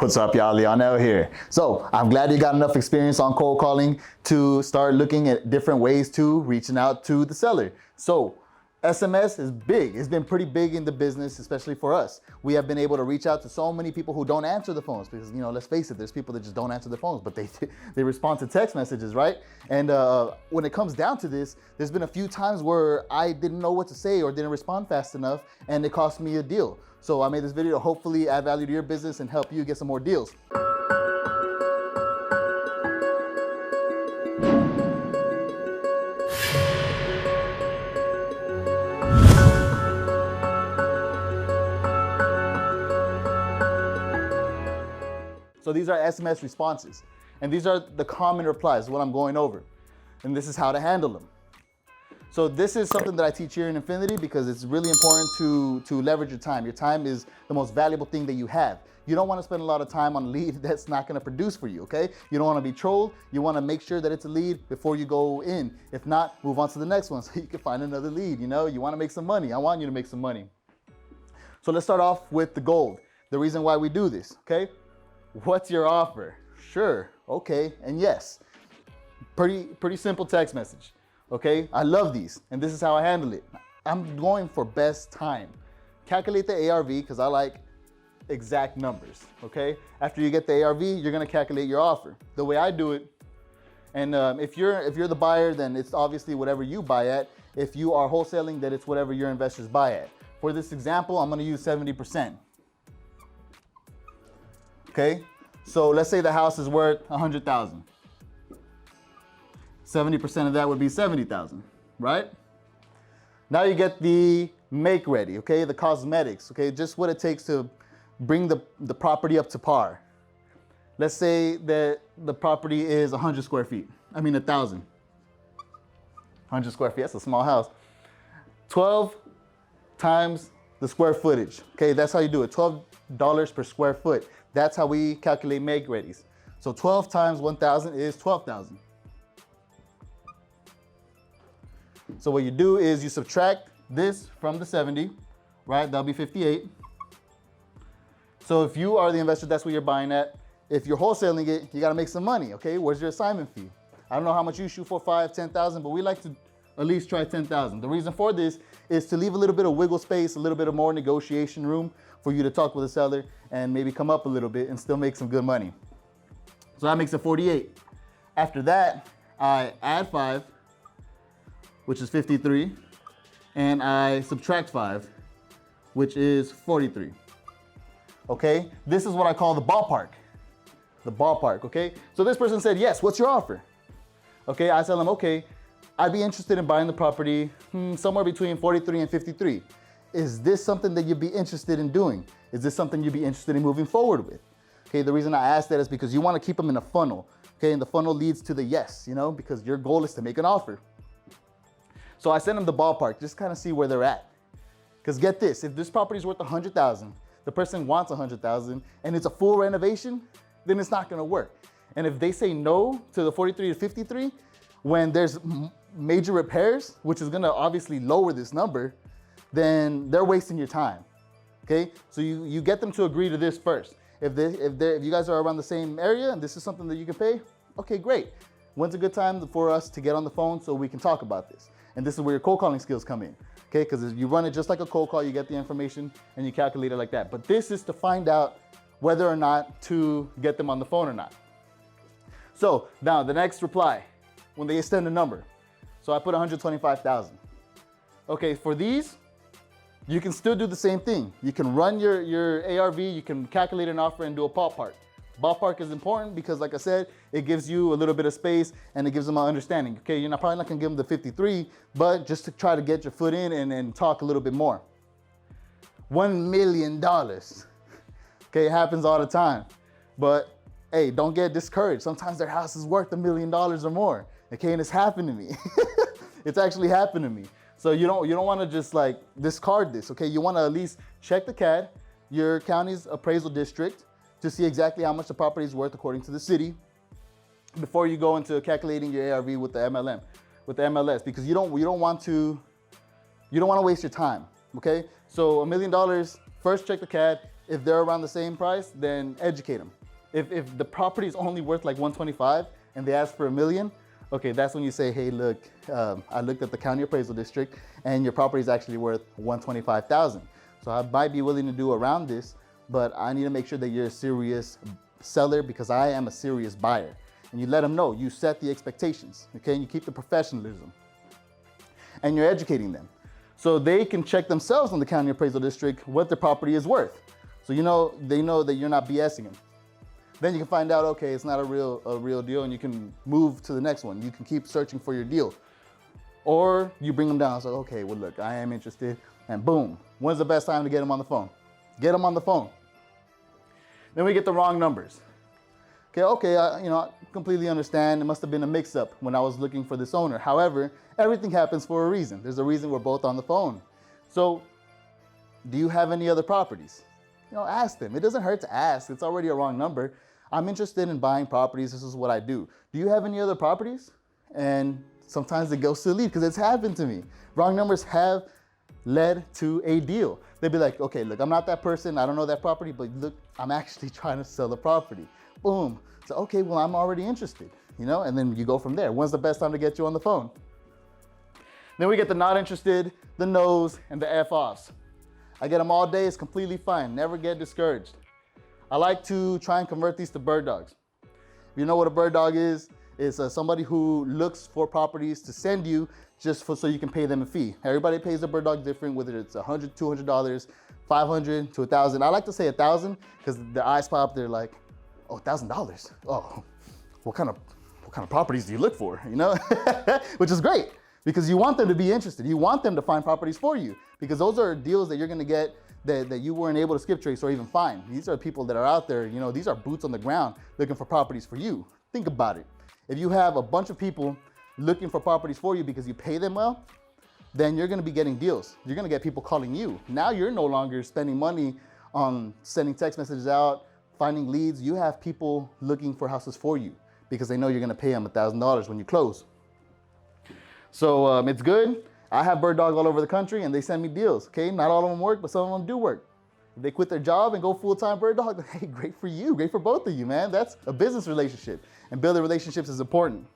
What's up, y'all? Leonel here. So I'm glad you got enough experience on cold calling to start looking at different ways to reaching out to the seller. So SMS is big. It's been pretty big in the business, especially for us. We have been able to reach out to so many people who don't answer the phones because, let's face it, there's people that just don't answer the phones, but they respond to text messages, right? And when it comes down to this, there's been a few times where I didn't know what to say or didn't respond fast enough, and it cost me a deal. So I made this video to hopefully add value to your business and help you get some more deals. So these are SMS responses, and these are the common replies, what I'm going over. And this is how to handle them. So this is something that I teach here in Infinity because it's really important to leverage your time. Your time is the most valuable thing that you have. You don't want to spend a lot of time on a lead that's not going to produce for you, okay? You don't want to be trolled. You want to make sure that it's a lead before you go in. If not, move on to the next one so you can find another lead, You want to make some money. I want you to make some money. So let's start off with the gold. The reason why we do this, okay? What's your offer? Sure, okay, and yes. Pretty simple text message, okay? I love these, and this is how I handle it. I'm going for best time. Calculate the ARV, because I like exact numbers, okay? After you get the ARV, you're gonna calculate your offer. The way I do it, and if you're the buyer, then it's obviously whatever you buy at. If you are wholesaling, then it's whatever your investors buy at. For this example, I'm gonna use 70%. Okay, so let's say the house is worth 100,000. 70% of that would be 70,000, right? Now you get the make ready, okay, the cosmetics, okay, just what it takes to bring the property up to par. Let's say that the property is 100 square feet. 1,000. 100 square feet, that's a small house. 12 times the square footage, okay, that's how you do it, $12 per square foot. That's how we calculate make readies. So 12 times 1,000 is 12,000. So what you do is you subtract this from the 70, right? That'll be 58. So if you are the investor, that's what you're buying at. If you're wholesaling it, you gotta make some money, okay? Where's your assignment fee? I don't know how much you shoot for, 5, 10,000, but we like to at least try 10,000. The reason for this is to leave a little bit of wiggle space, a little bit of more negotiation room for you to talk with the seller and maybe come up a little bit and still make some good money. So that makes it 48. After that, I add 5, which is 53, and I subtract 5, which is 43. Okay, this is what I call the ballpark. The ballpark, okay? So this person said, yes, what's your offer? Okay, I tell them, okay, I'd be interested in buying the property somewhere between 43 and 53. Is this something that you'd be interested in doing? Is this something you'd be interested in moving forward with? Okay, the reason I ask that is because you want to keep them in a funnel, okay? And the funnel leads to the yes, because your goal is to make an offer. So I send them the ballpark, just kind of see where they're at. Because get this, if this property is worth 100,000, the person wants 100,000, and it's a full renovation, then it's not going to work. And if they say no to the 43 to 53, when there's major repairs, which is going to obviously lower this number, then they're wasting your time. Okay, so you get them to agree to this first. If you guys are around the same area and this is something that you can pay, okay, great. When's a good time for us to get on the phone so we can talk about this? And this is where your cold calling skills come in. Okay, because you run it just like a cold call, you get the information and you calculate it like that. But this is to find out whether or not to get them on the phone or not. So now the next reply, when they extend a number. So I put 125,000. Okay, for these, you can still do the same thing. You can run your ARV, you can calculate an offer and do a ballpark. Ballpark is important because, like I said, it gives you a little bit of space and it gives them an understanding. Okay, you're probably not gonna give them the 53, but just to try to get your foot in and talk a little bit more. $1 million. Okay, it happens all the time. But hey, don't get discouraged. Sometimes their house is worth $1 million or more. Okay, and it's happened to me. It's actually happened to me. So you don't want to just like discard this, okay? You want to at least check the CAD, your county's appraisal district, to see exactly how much the property is worth according to the city before you go into calculating your ARV with the MLM, with the MLS, because you don't want to waste your time, okay? So $1 million, first check the CAD. If they're around the same price, then educate them. If the property is only worth like 125 and they ask for $1 million, okay, that's when you say, hey, look, I looked at the county appraisal district and your property is actually worth 125,000. So I might be willing to do around this, but I need to make sure that you're a serious seller because I am a serious buyer. And you let them know, you set the expectations, okay? And you keep the professionalism. And you're educating them. So they can check themselves on the county appraisal district what their property is worth. So they know that you're not BSing them. Then you can find out, okay, it's not a real deal, and you can move to the next one. You can keep searching for your deal. Or you bring them down, so okay, well look, I am interested, and boom. When's the best time to get them on the phone? Get them on the phone. Then we get the wrong numbers. Okay, I completely understand. It must have been a mix-up when I was looking for this owner. However, everything happens for a reason. There's a reason we're both on the phone. So, do you have any other properties? Ask them. It doesn't hurt to ask. It's already a wrong number. I'm interested in buying properties. This is what I do. Do you have any other properties? And sometimes it goes to the lead because it's happened to me. Wrong numbers have led to a deal. They'd be like, okay, look, I'm not that person. I don't know that property, but look, I'm actually trying to sell the property. Boom. So, okay, well, I'm already interested, and then you go from there. When's the best time to get you on the phone? Then we get the not interested, the no's, and the F-offs. I get them all day. It's completely fine. Never get discouraged. I like to try and convert these to bird dogs. If you know what a bird dog is, it's somebody who looks for properties to send you so you can pay them a fee. Everybody pays a bird dog different, whether it's $100, $200, $500 to $1,000. I like to say $1,000 because their eyes pop. They're like, oh, $1,000. Oh, what kind of properties do you look for? Which is great because you want them to be interested. You want them to find properties for you because those are deals that you're going to get that you weren't able to skip trace or even find. These are people that are out there. These are boots on the ground looking for properties for you. Think about it. If you have a bunch of people looking for properties for you because you pay them well, then you're going to be getting deals. You're going to get people calling you. Now you're no longer spending money on sending text messages out, finding leads. You have people looking for houses for you because they know you're going to pay them $1,000 when you close. So it's good. I have bird dogs all over the country and they send me deals. Okay, not all of them work, but some of them do work. If they quit their job and go full-time bird dog, hey, great for you. Great for both of you, man. That's a business relationship, and building relationships is important.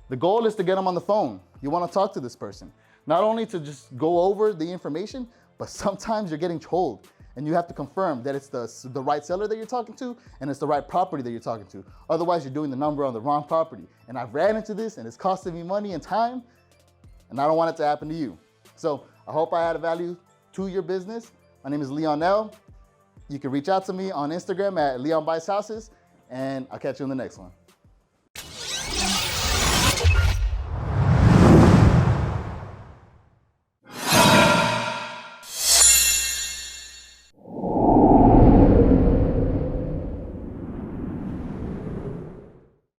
The goal is to get them on the phone. You want to talk to this person, not only to just go over the information, but sometimes you're getting trolled. And you have to confirm that it's the right seller that you're talking to and it's the right property that you're talking to. Otherwise, you're doing the number on the wrong property. And I've ran into this and it's costing me money and time, and I don't want it to happen to you. So I hope I added value to your business. My name is Leonel. You can reach out to me on Instagram at Leon Buys Houses, and I'll catch you in the next one.